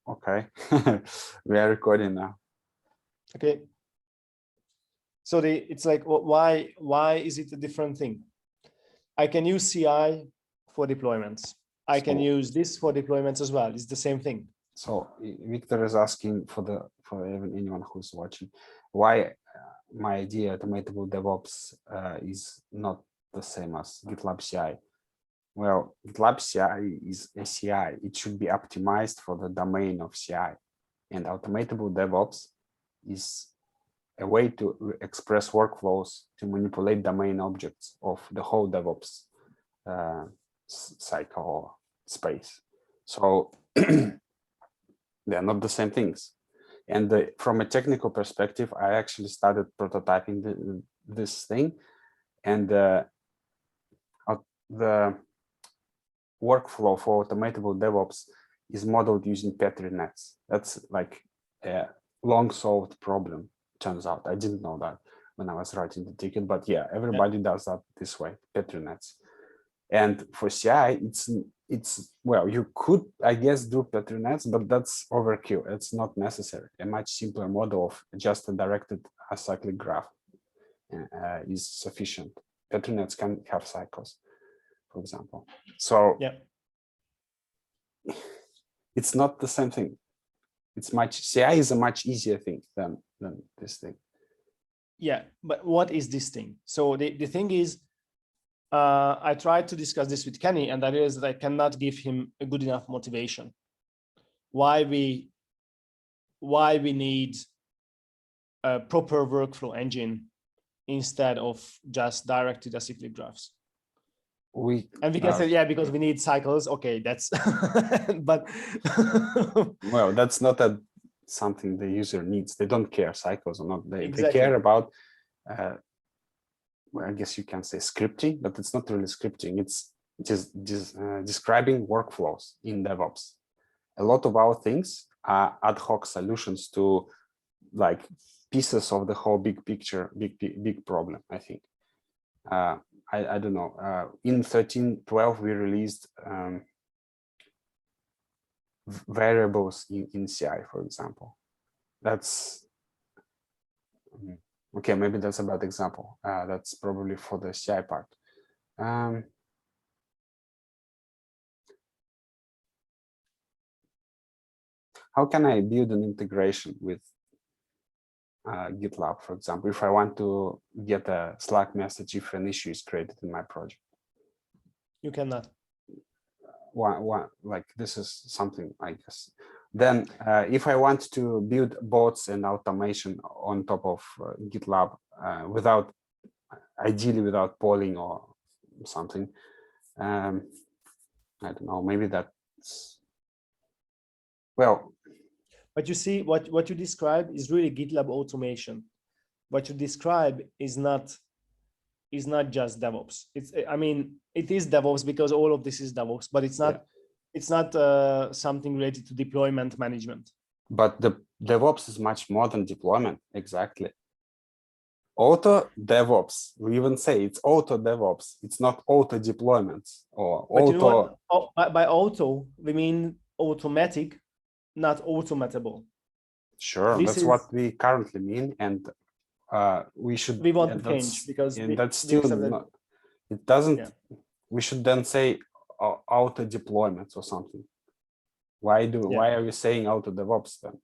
Okay, we are recording now. Okay. So it's like, why is it a different thing? I can use CI for deployments. I can use this for deployments as well. It's the same thing. So Viktor is asking for anyone who's watching, why my idea automatable DevOps is not the same as GitLab CI. Well, GitLab CI is a CI. It should be optimized for the domain of CI. And automatable DevOps is a way to express workflows to manipulate domain objects of the whole DevOps cycle or space. So they're not the same things. And from a technical perspective, I actually started prototyping this thing, and the workflow for automatable DevOps is modeled using Petri nets. That's like a long solved problem, turns out. I didn't know that when I was writing the ticket, but yeah, everybody does that this way, Petri nets. And for CI, it's well, you could, I guess, do Petri nets, but that's overkill. It's not necessary. A much simpler model of just a directed acyclic graph is sufficient. Petri nets can have cycles, for example. So yeah, it's not the same thing. It's CI is a much easier thing than this thing. Yeah, but what is this thing? So the thing is, I tried to discuss this with Kenny, and I realized that I cannot give him a good enough motivation. Why we need a proper workflow engine instead of just directed acyclic graphs. We can say, yeah, because we need cycles. Okay, that's but well, that's not something the user needs. They don't care cycles or not. They care about well, I guess you can say scripting, but it's not really scripting. It's just describing workflows in DevOps. A lot of our things are ad hoc solutions to like pieces of the whole big picture, big problem, I think. I don't know. In 13.12, we released variables in CI, for example. That's okay. Maybe that's a bad example. That's probably for the CI part. How can I build an integration with GitLab, for example, if I want to get a Slack message if an issue is created in my project? You cannot. Like this is something I guess. Then if I want to build bots and automation on top of GitLab ideally without polling or something, I don't know, maybe that's, well. But you see, what you describe is really GitLab automation. What you describe is not just DevOps. I mean, it is DevOps because all of this is DevOps, but it's not. Yeah. It's not something related to deployment management. But the DevOps is much more than deployment. Exactly. Auto DevOps. We even say it's auto DevOps. It's not auto deployments or but auto. You know what? By auto, we mean automatic, not automatable. Sure, that's what we currently mean, and we want to change because that's still not. It doesn't. Yeah. We should then say auto deployments or something. Why are we saying auto DevOps then?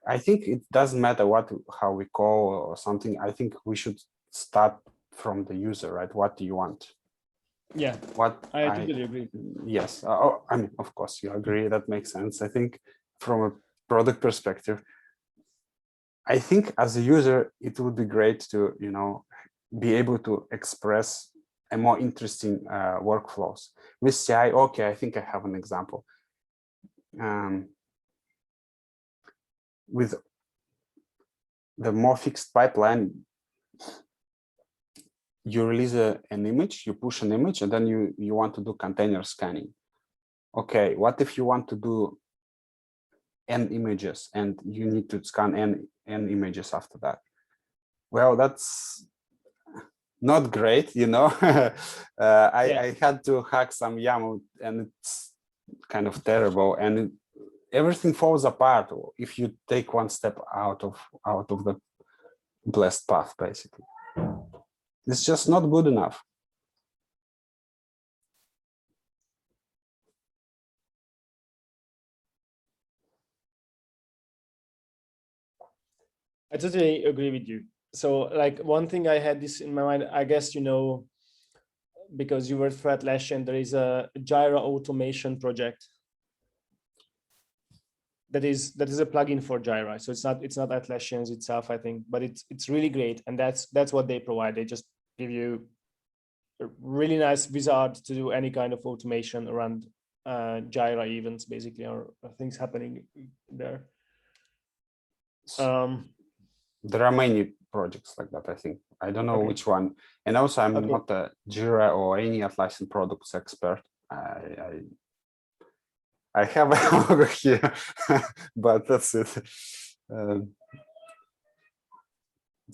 I think it doesn't matter how we call or something. I think we should start from the user, right? What do you want? Yeah, I totally agree. Yes, I mean, of course, you agree. That makes sense. I think from a product perspective, I think as a user, it would be great to, be able to express a more interesting workflows. With CI, okay, I think I have an example. With the more fixed pipeline, you release an image, you push an image, and then you want to do container scanning. Okay, what if you want to do n images and you need to scan n images after that? Well, not great, you know. I had to hack some YAML, and it's kind of terrible, and everything falls apart if you take one step out of the blessed path. Basically, it's just not good enough. I totally agree with you. So like one thing I had this in my mind, I guess, you know, because you were at Atlassian, there is a Gyro Automation project that is a plugin for Gyro. So it's not Atlassian's itself, I think, but it's really great, and that's what they provide. They just give you a really nice wizard to do any kind of automation around Gyro events, basically, or things happening there. There are many projects like that, I think. I don't know which one. And also, I'm not a Jira or any Atlassian products expert. I have a logo here, but that's it.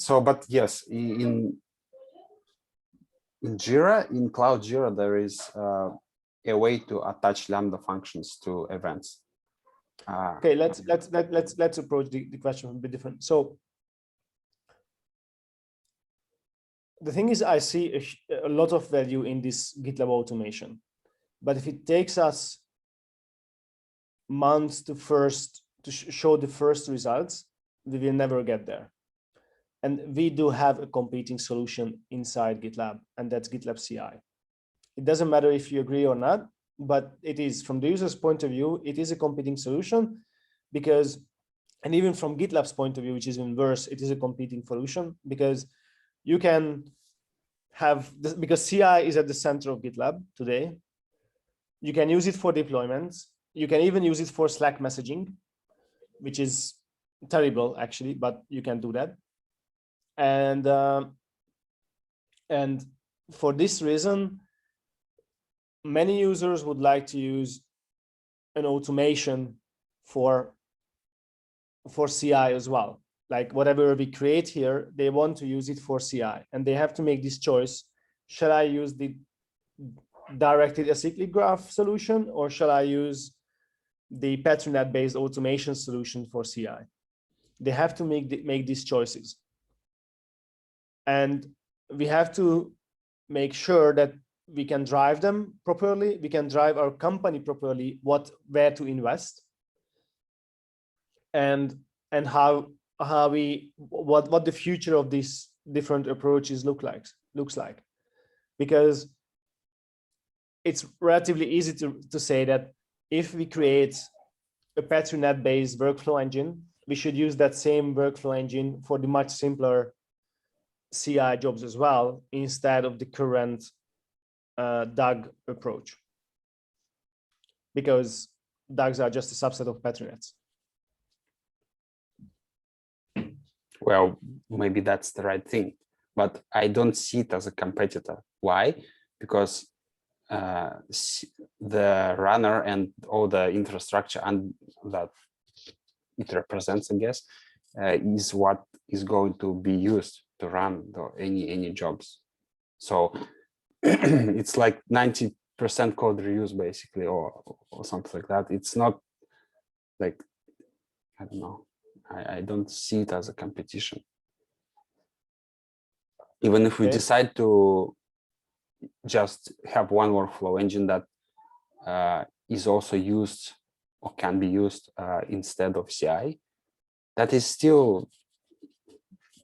But yes, in Jira, in Cloud Jira, there is a way to attach Lambda functions to events. Okay, let's approach the question a bit different. So the thing is, I see a lot of value in this GitLab automation, but if it takes us months to show the first results, we will never get there. And we do have a competing solution inside GitLab, and that's GitLab CI. It doesn't matter if you agree or not, but it is, from the user's point of view, it is a competing solution, because, and even from GitLab's point of view, which is even worse, it is a competing solution, because you can have this, because CI is at the center of GitLab today. You can use it for deployments. You can even use it for Slack messaging, which is terrible actually, but you can do that. And for this reason, many users would like to use an automation for CI as well. Like whatever we create here, they want to use it for CI, and they have to make this choice. Shall I use the directed acyclic graph solution, or shall I use the pattern based automation solution for CI? They have to make these choices. And we have to make sure that we can drive them properly. We can drive our company properly, where to invest, and what the future of these different approaches looks like. Because it's relatively easy to say that if we create a pattern based workflow engine, we should use that same workflow engine for the much simpler CI jobs as well, instead of the current DAG approach, because DAGs are just a subset of patternets. Well, maybe that's the right thing, but I don't see it as a competitor. Why? Because the runner and all the infrastructure and that it represents, I guess, is what is going to be used to run any jobs. So it's like 90% code reuse basically, or something like that. It's not like, I don't know. I don't see it as a competition. Even if we decide to just have one workflow engine that is also used or can be used instead of CI, that is still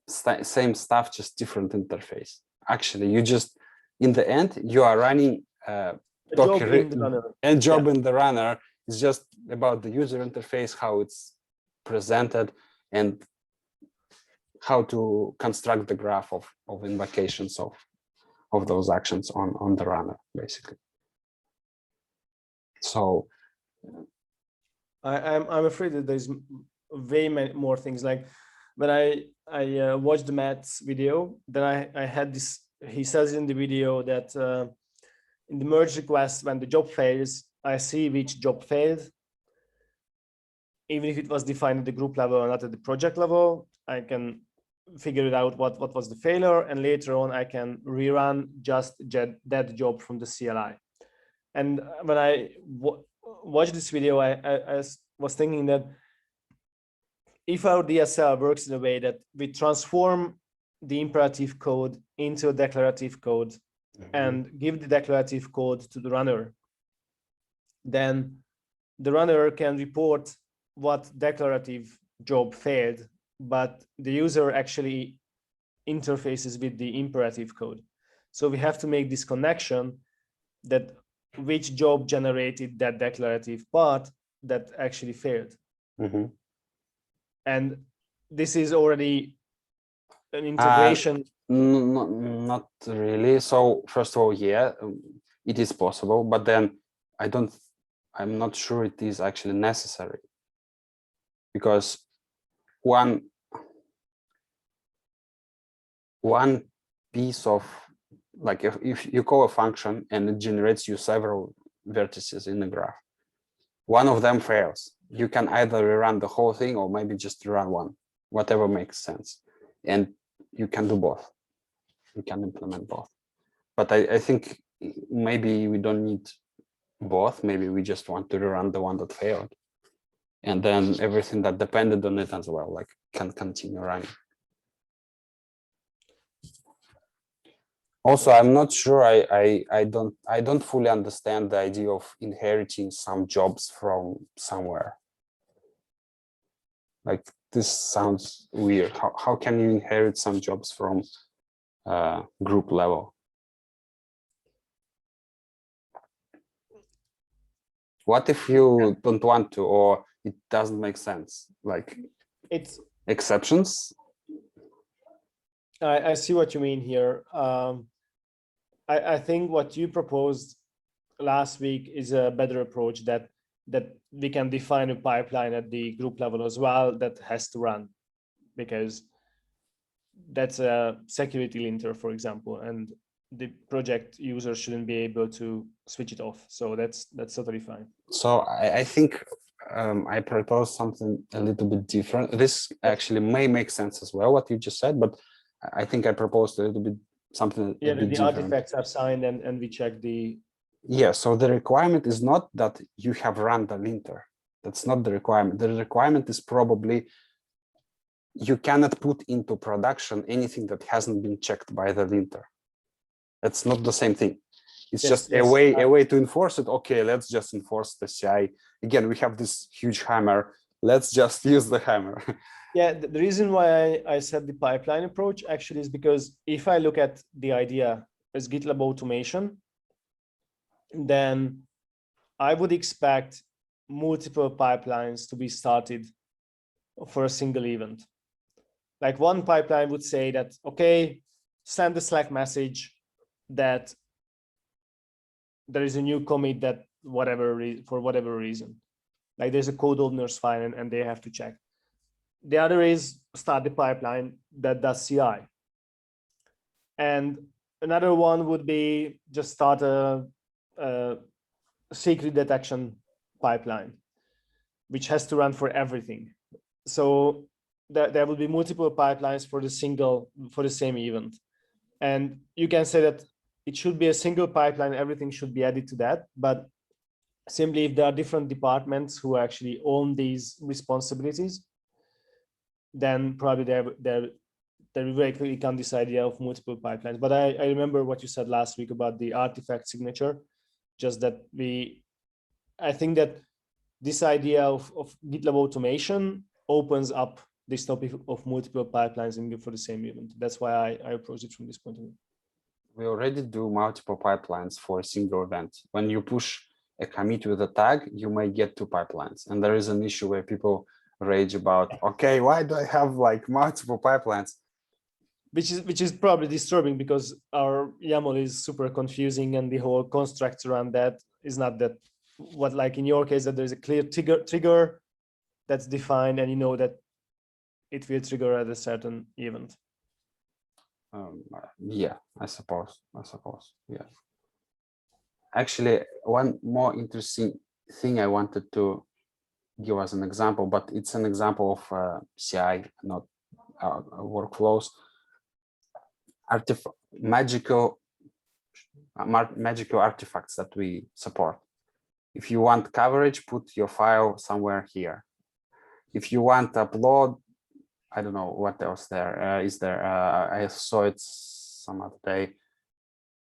same stuff, just different interface. Actually, you just, in the end, you are running a job in the runner. And job in the runner is just about the user interface, how it's presented, and how to construct the graph of invocations of those actions on the runner, basically. So I'm afraid that there's way more things. Like when I watched the Matt's video, then I had this, he says in the video that in the merge request, when the job fails, I see which job failed, even if it was defined at the group level or not at the project level. I can figure it out what was the failure, and later on I can rerun just that job from the CLI. And when I watched this video, I was thinking that if our DSL works in a way that we transform the imperative code into a declarative code and give the declarative code to the runner, then the runner can report what declarative job failed, but the user actually interfaces with the imperative code. So we have to make this connection that which job generated that declarative part that actually failed. And this is already an integration. Not really. So first of all, yeah, it is possible, but then I'm not sure it is actually necessary, because one piece of, like, if you call a function and it generates you several vertices in the graph, one of them fails, you can either rerun the whole thing or maybe just run one, whatever makes sense. And you can do both. You can implement both. But I think maybe we don't need both. Maybe we just want to rerun the one that failed. And then everything that depended on it as well, like, can continue running. Also, I'm not sure. I don't fully understand the idea of inheriting some jobs from somewhere. Like, this sounds weird. How can you inherit some jobs from group level? What if you don't want to, or it doesn't make sense? Like, It's exceptions? I see what you mean here. I think what you proposed last week is a better approach, that we can define a pipeline at the group level as well that has to run, because that's a security linter, for example, and the project user shouldn't be able to switch it off. So that's totally fine. So I think I propose something a little bit different. This actually may make sense as well, what you just said, but I think I proposed a little bit something a bit the different. artifacts are signed and we check the. Yeah, so the requirement is not that you have run the linter. That's not the requirement. The requirement is probably you cannot put into production anything that hasn't been checked by the linter. That's not the same thing. It's just a way to enforce it. Okay, let's just enforce the CI. Again, we have this huge hammer. Let's just use the hammer. Yeah, the reason why I said the pipeline approach actually is because if I look at the idea as GitLab automation, then I would expect multiple pipelines to be started for a single event. Like, one pipeline would say that, okay, send a Slack message that there is a new commit that for whatever reason, like there's a code owner's file and they have to check. The other is start the pipeline that does CI. And another one would be just start a secret detection pipeline, which has to run for everything. So there will be multiple pipelines for the same event. And you can say that it should be a single pipeline, everything should be added to that. But simply, if there are different departments who actually own these responsibilities, then probably they very quickly come this idea of multiple pipelines. But I remember what you said last week about the artifact signature, just that I think that this idea of GitLab automation opens up this topic of multiple pipelines for the same event. That's why I approach it from this point of view. We already do multiple pipelines for a single event. When you push a commit with a tag, you may get 2 pipelines. And there is an issue where people rage about, okay, why do I have like multiple pipelines? Which is probably disturbing, because our YAML is super confusing and the whole constructs around that is not that what, like in your case, that there's a clear trigger that's defined and you know that it will trigger at a certain event. Yeah, I suppose, yeah. Actually, one more interesting thing I wanted to give as an example, but it's an example of CI, not workflows, magical artifacts that we support. If you want coverage, put your file somewhere here. If you want upload, I don't know what else there is there. I saw it some other day.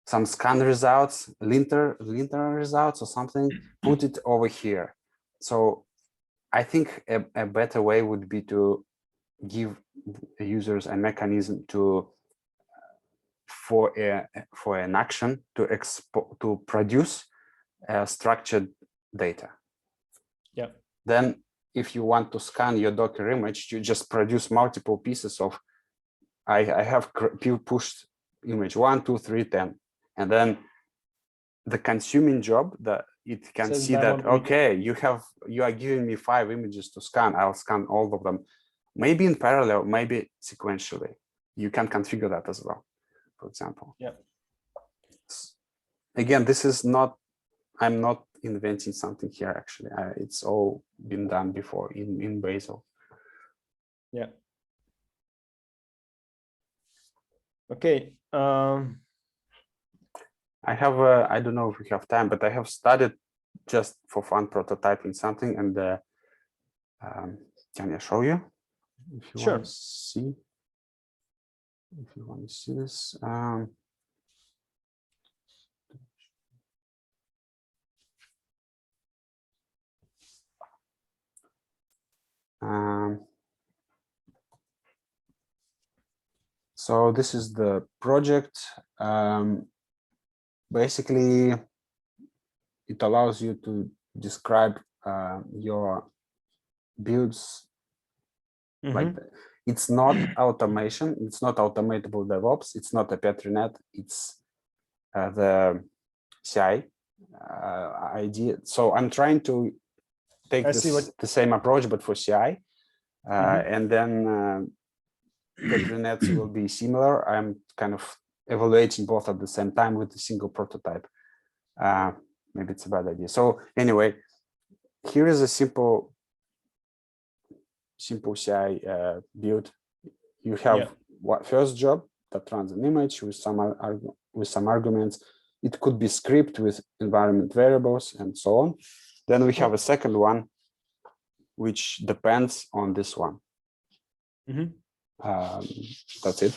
Some scan results, linter results or something, put it over here. So I think a better way would be to give users a mechanism for an action to produce structured data. Yeah. Then if you want to scan your Docker image, you just produce multiple pieces of, I have pushed image 1, 2, 3, 10. And then the consuming job that it can see that, okay, you are giving me 5 images to scan. I'll scan all of them, maybe in parallel, maybe sequentially. You can configure that as well, for example. Yeah. Again, this is not, I'm not inventing something here, actually. It's all been done before in Bazel. Yeah. Okay. I have, I don't know if we have time, but I have started just for fun prototyping something, and can I show you? If you want to see, if you want to see this. So this is the project. Basically, it allows you to describe your builds. Like, it's not automation, it's not automatable DevOps, it's not a Petrinet, it's the CI idea. So I'm trying to take the same approach, but for CI. And then Petrinets will be similar. I'm kind of evaluating both at the same time with a single prototype. Maybe it's a bad idea. So anyway, here is a simple CI build. You have what first job that runs an image with some arguments. It could be script with environment variables and so on. Then we have a second one, which depends on this one. That's it.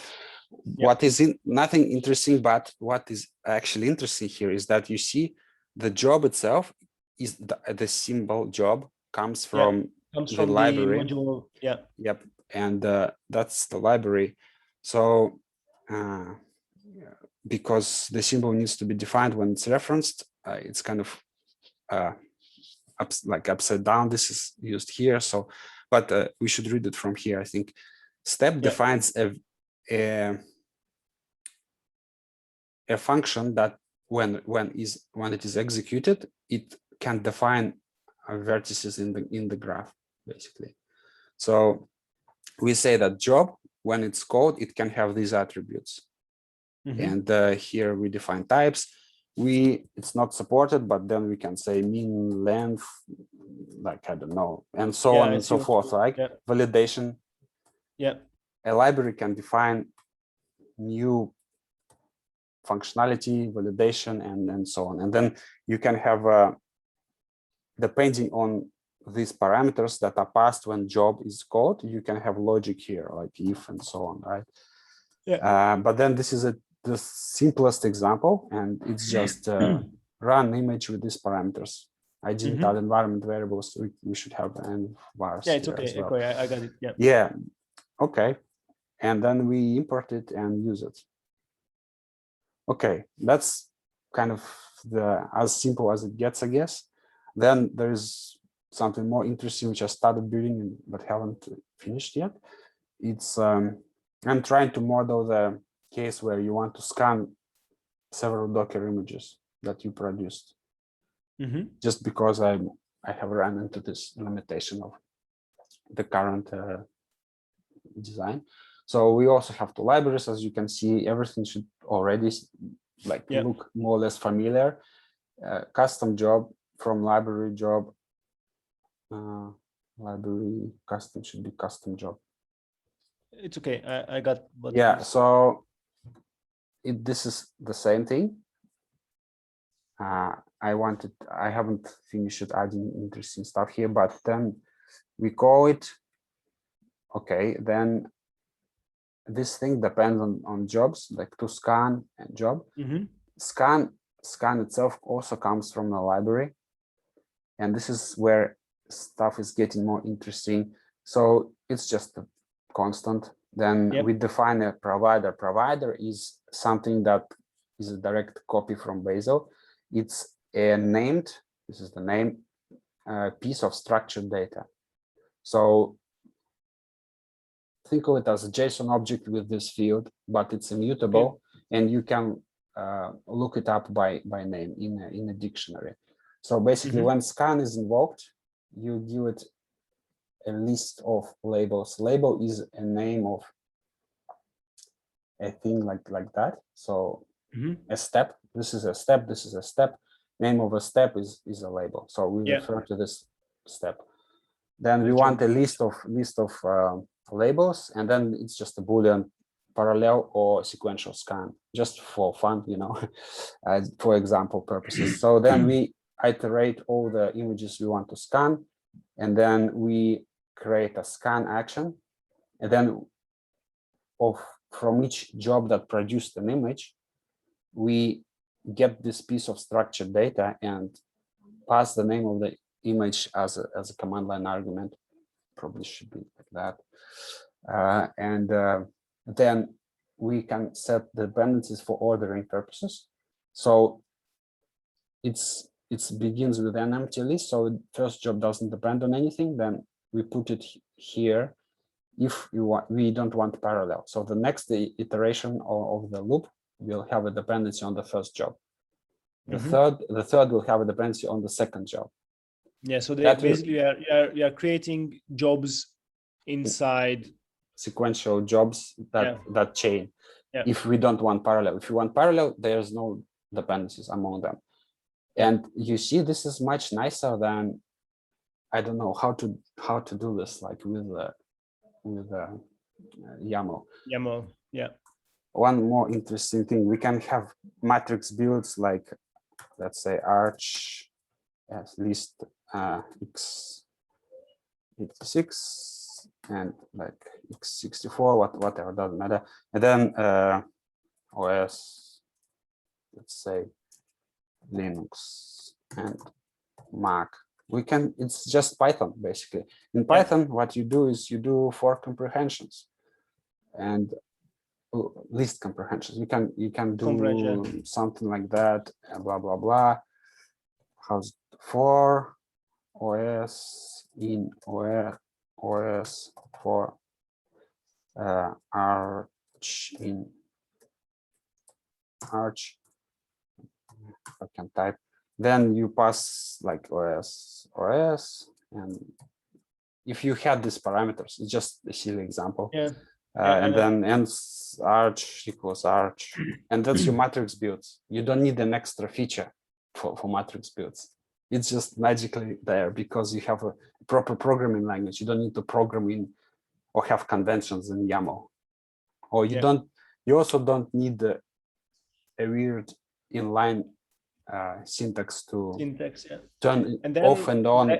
What is nothing interesting, but what is actually interesting here is that you see the job itself is the symbol job comes from the library. The module. Yep, and that's the library. So because the symbol needs to be defined when it's referenced, it's kind of like upside down. This is used here. So, but we should read it from here. I think step defines a function that when it is executed, it can define vertices in the graph, basically. So we say that job, when it's called, it can have these attributes. And here we define types. It's not supported, but then we can say mean, length, like, I don't know, and so on and so forth, like validation. A library can define new functionality, validation, and so on. And then you can have, depending on these parameters that are passed when job is called, you can have logic here, like if and so on, right? But then this is the simplest example, and it's just run image with these parameters. I didn't add environment variables, so we should have envars. Yeah, it's okay. As well. I got it. Yeah. Okay. And then we import it and use it. Okay, that's kind of as simple as it gets, I guess. Then there's something more interesting which I started building but haven't finished yet. It's I'm trying to model the case where you want to scan several Docker images that you produced. Just because I have run into this limitation of the current design. So we also have the libraries, as you can see. Everything should already look more or less familiar. Custom job from library job. Library custom should be custom job. It's okay. I got what. Yeah, so this is the same thing. I haven't finished adding interesting stuff here, but then we call it, okay, then this thing depends on jobs, like to scan and job. Scan itself also comes from the library. And this is where stuff is getting more interesting. So it's just a constant. Then we define a provider. Provider is something that is a direct copy from Bazel. It's a named, this is the name, piece of structured data. So think of it as a JSON object with this field, but it's immutable, and you can look it up by name in a dictionary. So basically, when scan is invoked, you give it a list of labels. Label is a name of a thing like that. So a step. This is a step. This is a step. Name of a step is a label. So we refer to this step. Then we want a list of labels, and then it's just a Boolean parallel or sequential scan, just for fun, you know, for example purposes. So then we iterate all the images we want to scan, and then we create a scan action, and then from each job that produced an image, we get this piece of structured data and pass the name of the image as a command line argument. Probably should be like that. And then we can set the dependencies for ordering purposes. So it begins with an empty list. So first job doesn't depend on anything. Then we put it here if we don't want parallel. So the next iteration of the loop will have a dependency on the first job. The third will have a dependency on the second job. Yeah, so they basically you are creating jobs inside sequential jobs that chain. If we don't want parallel, if you want parallel, there's no dependencies among them. And you see, this is much nicer than, I don't know how to do this, like with YAML. YAML, yeah. One more interesting thing, we can have matrix builds like, let's say, arch at least x86 and like x64, whatever, doesn't matter. And then OS, let's say Linux and Mac. We can, it's just Python basically. In Python, what you do is you do for comprehensions and list comprehensions. You can do something like that, blah blah blah. How's for OS in OS for Arch in Arch. I can type. Then you pass like OS, and if you had these parameters, it's just a silly example. And then ends Arch equals Arch, and that's your matrix builds. You don't need an extra feature for matrix builds. It's just magically there because you have a proper programming language. You don't need to program in or have conventions in YAML. Or you don't. You also don't need a weird inline syntax to turn off and on.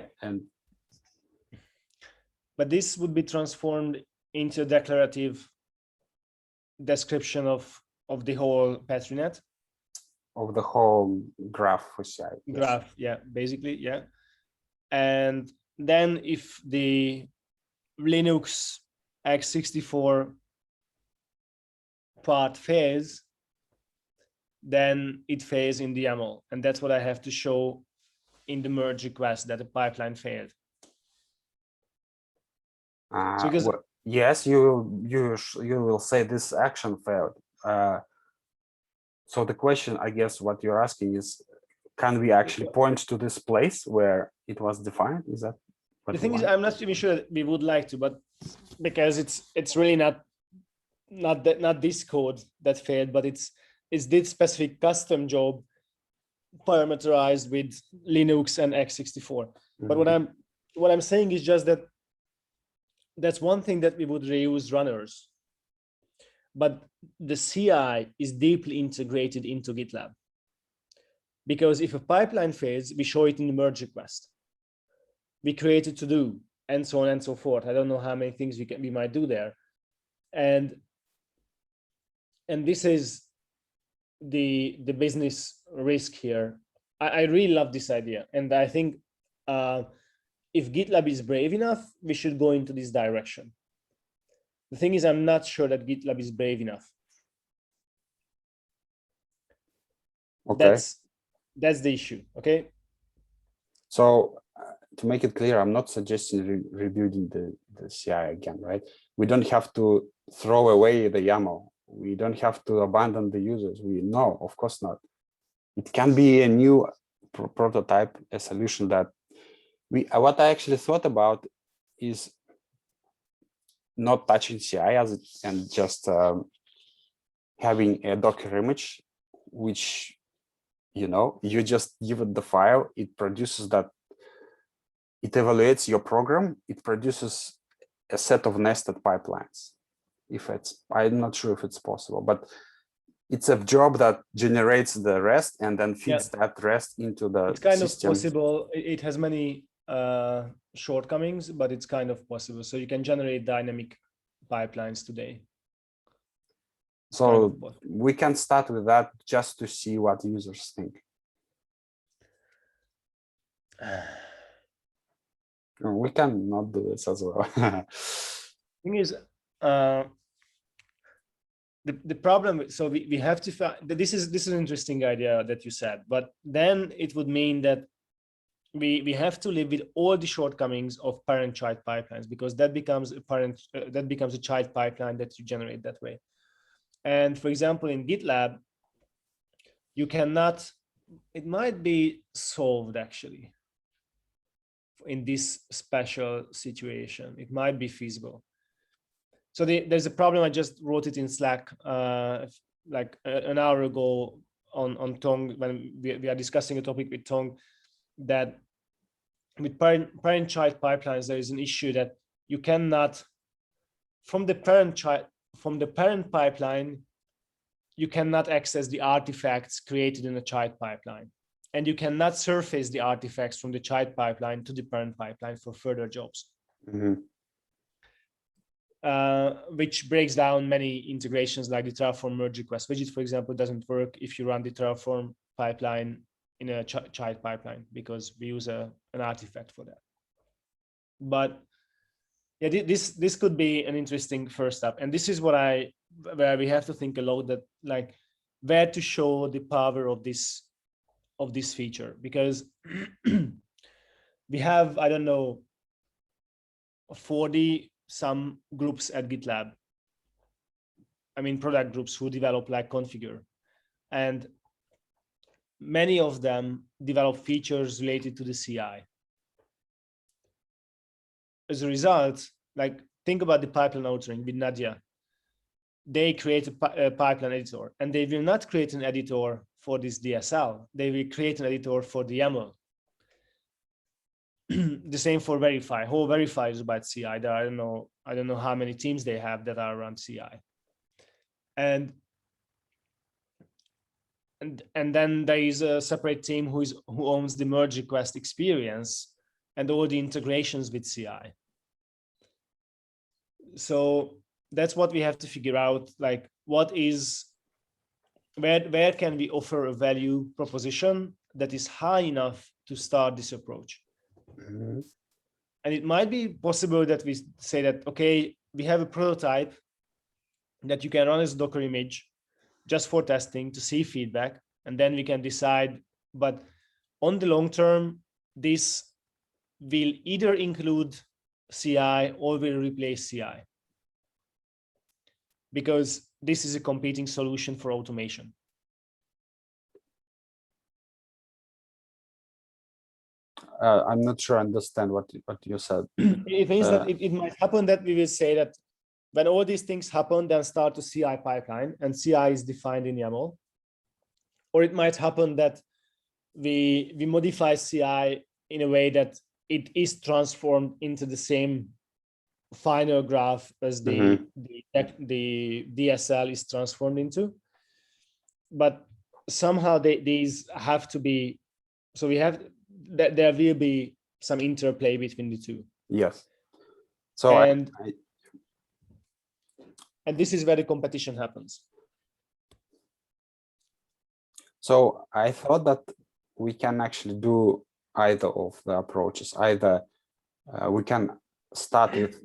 But this would be transformed into a declarative description of the whole Petri net. Of the whole graph for CI. Graph, yeah, basically, yeah. And then if the Linux x64 part fails, then it fails in the YAML. And that's what I have to show in the merge request, that the pipeline failed. So because, yes, you will say this action failed. So the question, I guess, what you're asking is, can we actually point to this place where it was defined? Is that what the thing is? I'm not even sure that we would like to, but because it's really not this code that failed, but it's this specific custom job parameterized with Linux and x64. But what I'm saying is just that that's one thing that we would reuse runners. But the CI is deeply integrated into GitLab. Because if a pipeline fails, we show it in the merge request. We create a to-do, and so on and so forth. I don't know how many things we might do there. And this is the business risk here. I really love this idea. And I think if GitLab is brave enough, we should go into this direction. The thing is, I'm not sure that GitLab is brave enough. Okay. That's the issue. Okay. So to make it clear, I'm not suggesting rebuilding the CI again, right? We don't have to throw away the YAML. We don't have to abandon the users. No, of course not. It can be a new prototype, a solution that what I actually thought about is not touching CI and just having a Docker image, which, you just give it the file, it produces that, it evaluates your program, it produces a set of nested pipelines. I'm not sure if it's possible, but it's a job that generates the REST and then feeds that REST into the It's kind system. of possible. It has many shortcomings, but it's kind of possible. So you can generate dynamic pipelines today. So we can start with that just to see what users think. We can not do this as well. Thing is, the problem. So we have to find. This is an interesting idea that you said, but then it would mean that we have to live with all the shortcomings of parent-child pipelines, because that becomes a child pipeline that you generate that way. And for example, in GitLab, you cannot. It might be solved actually. In this special situation, it might be feasible. So there's a problem. I just wrote it in Slack like an hour ago on Tong, when we are discussing a topic with Tong, that with parent-child pipelines, there is an issue that you cannot, from the parent pipeline, you cannot access the artifacts created in the child pipeline. And you cannot surface the artifacts from the child pipeline to the parent pipeline for further jobs. Mm-hmm. Which breaks down many integrations, like the Terraform merge request widget, for example, doesn't work if you run the Terraform pipeline in a child pipeline, because we use an artifact for that. But yeah, this could be an interesting first step. And this is where we have to think a lot, that like where to show the power of this feature, because we have, I don't know, 40 some groups at GitLab. I mean, product groups who develop like configure, and many of them develop features related to the CI. As a result, like think about the pipeline authoring with Nadia. They create a pipeline editor, and they will not create an editor for this DSL. They will create an editor for the YAML. The same for Verify. Whole Verify is about CI. I don't know how many teams they have that are around CI. And then there is a separate team who owns the merge request experience and all the integrations with CI. So that's what we have to figure out, like where can we offer a value proposition that is high enough to start this approach. Mm-hmm. And it might be possible that we say that, okay, we have a prototype that you can run as a Docker image just for testing to see feedback, and then we can decide. But on the long term, this will either include CI or will replace CI, because this is a competing solution for automation. I'm not sure I understand what you said. It means that it might happen that we will say that when all these things happen, then start a CI pipeline, and CI is defined in YAML. Or it might happen that we modify CI in a way that it is transformed into the same finer graph as the DSL is transformed into. But somehow these have to be, so we have that there will be some interplay between the two. Yes. So and this is where the competition happens. So I thought that we can actually do either of the approaches. Either we can start with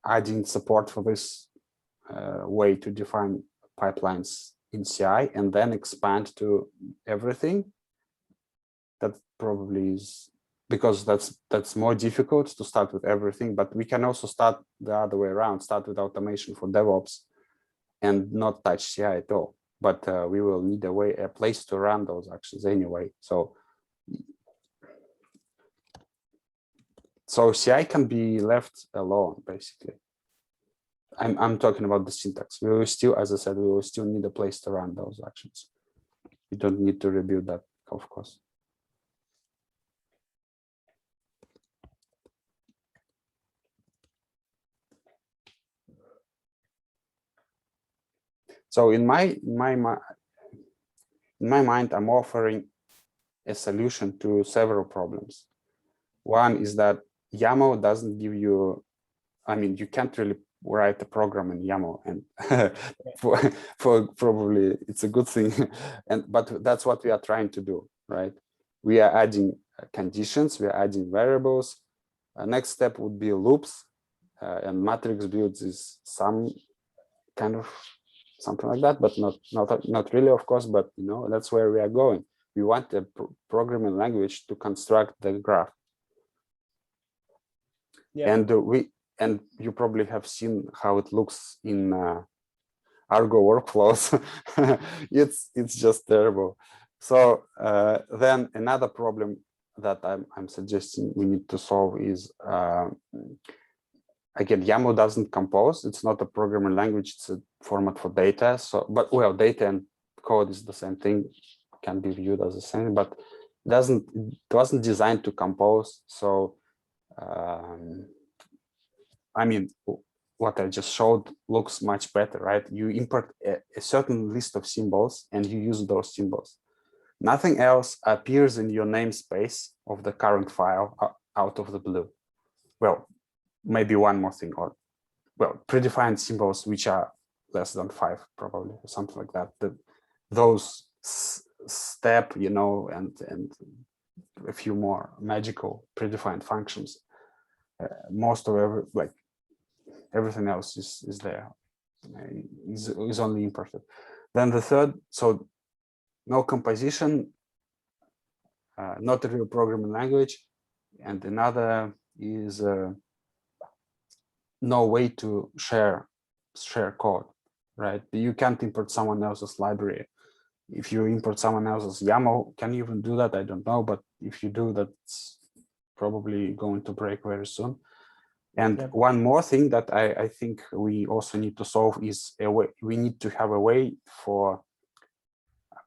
adding support for this way to define pipelines in CI and then expand to everything. That probably is because that's more difficult to start with everything, but we can also start the other way around, start with automation for DevOps and not touch CI at all. But we will need a place to run those actions anyway. So CI can be left alone, basically. I'm talking about the syntax. We will still, as I said, we will still need a place to run those actions. We don't need to rebuild that, of course. So in my mind, I'm offering a solution to several problems. One is that YAML doesn't give you, I mean, you can't really write a program in YAML, and for probably it's a good thing, but that's what we are trying to do, right? We are adding conditions, we are adding variables. Next step would be loops, and matrix builds is some kind of something like that, but not really, of course. But you know, that's where we are going. We want a programming language to construct the graph. Yeah. And you probably have seen how it looks in Argo workflows. it's just terrible. So then another problem that I'm suggesting we need to solve is again, YAML doesn't compose. It's not a programming language. It's a format for data. So, but well, data and code is the same thing, can be viewed as the same, but it wasn't designed to compose. So I mean, what I just showed looks much better, right? You import a certain list of symbols and you use those symbols. Nothing else appears in your namespace of the current file out of the blue. Well, maybe one more thing, or well, predefined symbols which are less than 5 probably, or something like that. Those step, you know, and a few more magical predefined functions. Most of everything else is there, is only imported. Then the third, so no composition, not a real programming language, and another is no way to share code, right? You can't import someone else's library. If you import someone else's YAML, can you even do that? I don't know, but if you do, that's probably going to break very soon. And yeah. One more thing that I think we also need to solve is we need to have a way for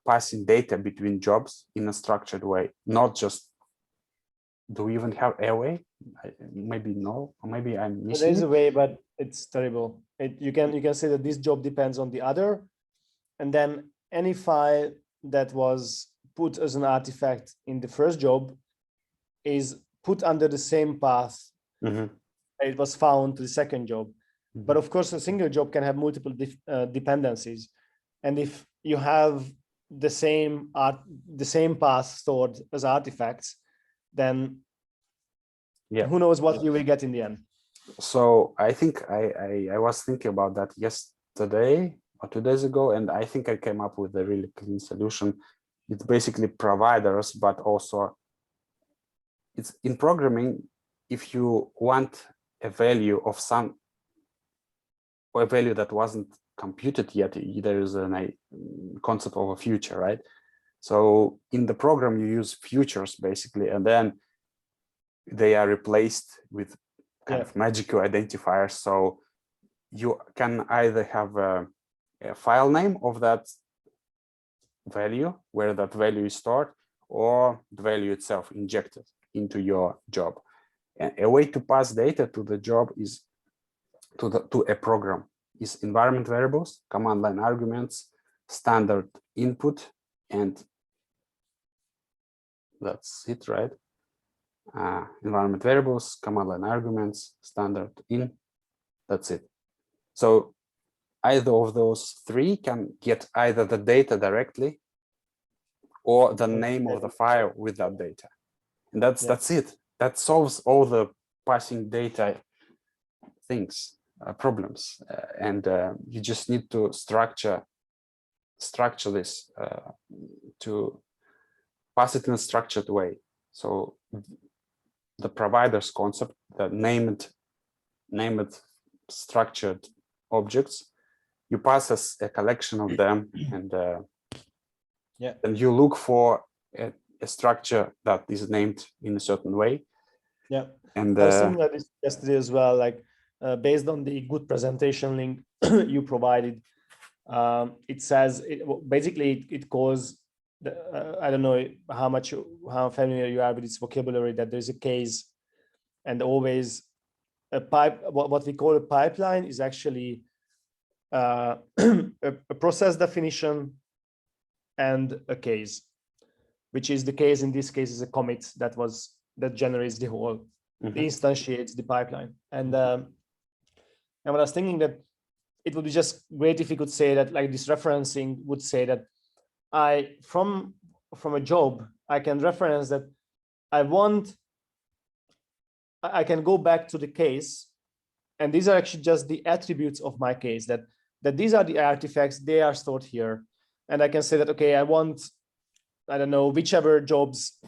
passing data between jobs in a structured way, not just, do we even have a way? Maybe no, or maybe I'm missing. There is a way, but it's terrible. You can say that this job depends on the other, and then any file that was put as an artifact in the first job is put under the same path. Mm-hmm. It was found to the second job. Mm-hmm. But of course, a single job can have multiple dependencies. And if you have the same path stored as artifacts, then yeah, who knows what you will get in the end. So I think I was thinking about that yesterday or 2 days ago, and I think I came up with a really clean solution. It's basically providers, but also it's in programming. If you want a value of or a value that wasn't computed yet, there is a concept of a future, right? So in the program, you use futures basically, and then they are replaced with kind of magical identifiers. So you can either have a file name of that value, where that value is stored, or the value itself injected into your job. A way to pass data to the job is to a program is environment variables, command line arguments, standard input, and that's it, right? Environment variables, command line arguments, standard in, that's it. So either of those three can get either the data directly or the name of the file with that data. And that's it. That solves all the passing data things, problems. And you just need to structure this to pass it in a structured way. So the provider's concept, the named structured objects, you pass as a collection of them, and and you look for a structure that is named in a certain way. And I was thinking about this yesterday as well, like based on the good presentation link you provided, it says basically it calls I don't know how familiar you are with this vocabulary, that there's a case and always a pipe. What we call a pipeline is actually a process definition and a case, which is the case in this case is a commit that generates the whole, instantiates the pipeline. And what I was thinking, that it would be just great if you could say that, like, this referencing would say that from a job, I can reference that I can go back to the case, and these are actually just the attributes of my case, that these are the artifacts, they are stored here. And I can say that, okay, I want, I don't know, whichever jobs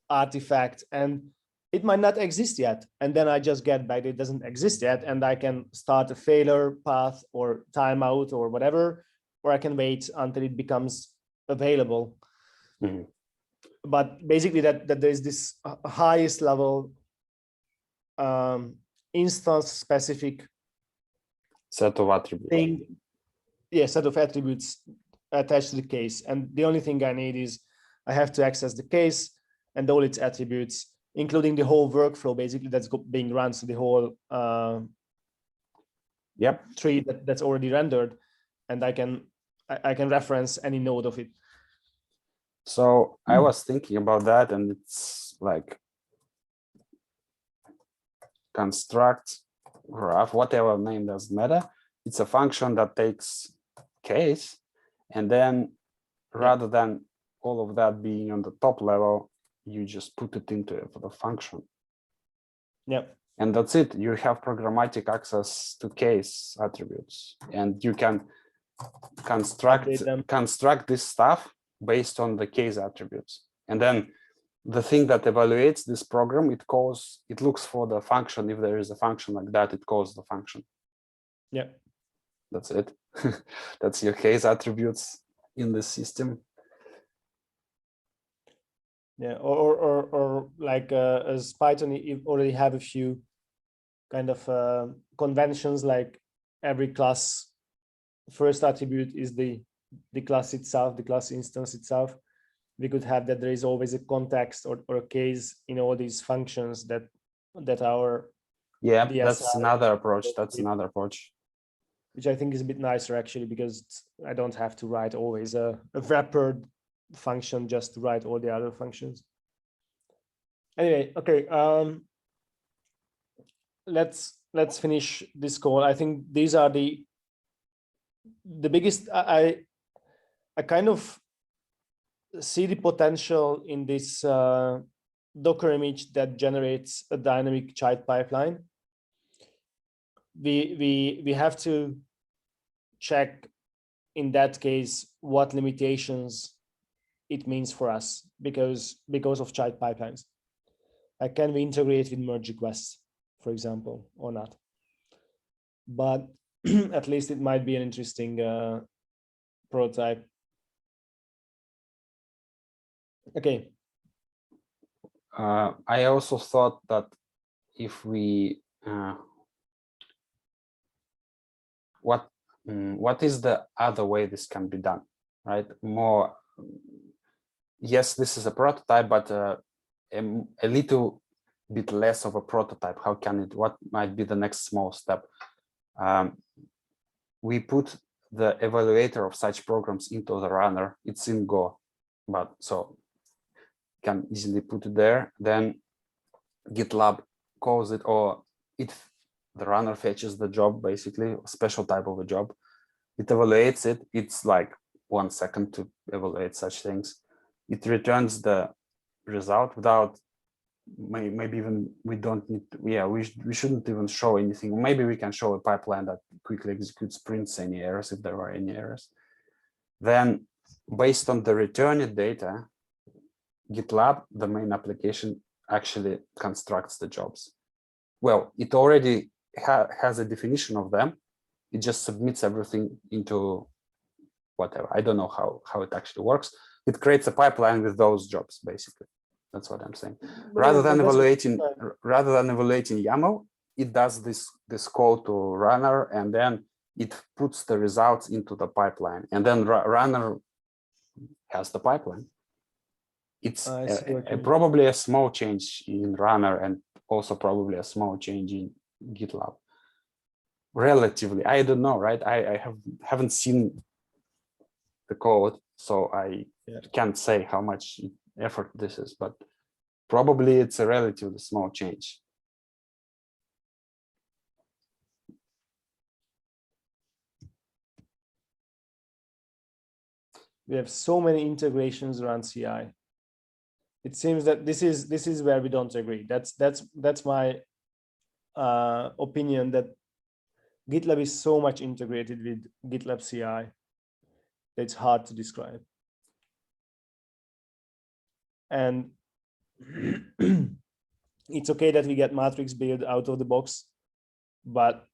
artifact, and it might not exist yet. And then I just get back, it doesn't exist yet. And I can start a failure path or timeout or whatever, or I can wait until it becomes available. But basically that there's this highest level instance specific set of attributes. Set of attributes attached to the case. And the only thing I need is I have to access the case and all its attributes, including the whole workflow basically that's being run. So the whole tree that's already rendered, and I can reference any node of it. So I was thinking about that, and it's like construct graph, whatever name doesn't matter. It's a function that takes case, and then rather than all of that being on the top level, you just put it into the function. And that's it. You have programmatic access to case attributes, and you can construct this stuff based on the case attributes. And then the thing that evaluates this program, it looks for the function. If there is a function like that, it calls the function. That's it. That's your case attributes in the system. Or like as Python, you already have a few kind of conventions, like every class first attribute is the class itself, the class instance itself. We could have that there is always a context or a case in all these functions that our that's another approach. Which I think is a bit nicer actually, because I don't have to write always a wrapper function just to write all the other functions. Anyway, okay, let's finish this call. I think these are the biggest. I kind of see the potential in this Docker image that generates a dynamic child pipeline. We have to check in that case what limitations it means for us because of child pipelines. Like, can we integrate with merge requests, for example, or not? But at least it might be an interesting prototype. Okay. I also thought that if we what is the other way this can be done, right? More, yes, this is a prototype, but a little bit less of a prototype. How can it, what might be the next small step? We put the evaluator of such programs into the runner. It's in Go, but so can easily put it there. Then GitLab calls it, or the runner fetches the job, basically a special type of a job. It evaluates it. It's like 1 second to evaluate such things. It returns the result without, maybe even we don't need to, yeah, we shouldn't even show anything. Maybe we can show a pipeline that quickly executes, prints any errors if there are any errors. Then based on the returned data, GitLab, the main application, actually constructs the jobs. Well, it already has a definition of them. It just submits everything into whatever. I don't know how it actually works. It creates a pipeline with those jobs, basically. That's what I'm saying. Rather than evaluating YAML, it does this call to runner, and then it puts the results into the pipeline, and then runner has the pipeline. It's probably a small change in runner, and also probably a small change in GitLab. Relatively, I don't know, right? I haven't seen the code, so I can't say how much effort this is, but probably it's a relatively small change. We have so many integrations around CI. It seems that this is where we don't agree. That's my opinion, that GitLab is so much integrated with GitLab CI that it's hard to describe. And it's okay that we get matrix build out of the box, but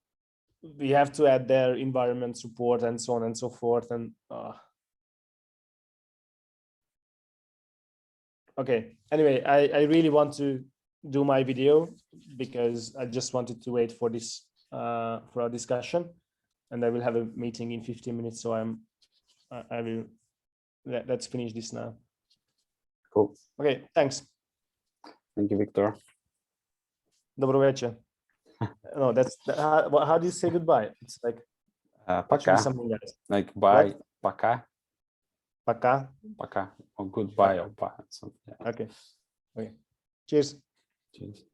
we have to add their environment support and so on and so forth. And okay, anyway, I really want to do my video because I just wanted to wait for this for our discussion, and I will have a meeting in 15 minutes. So let's finish this now. Cool. Okay, thanks. Thank you, Viktor. Dobro večer. No, how do you say goodbye? It's like пока. Something else. Like bye, What? пока. Пока. Пока. Or goodbye, or bye. Okay. Okay. Cheers. Cheers.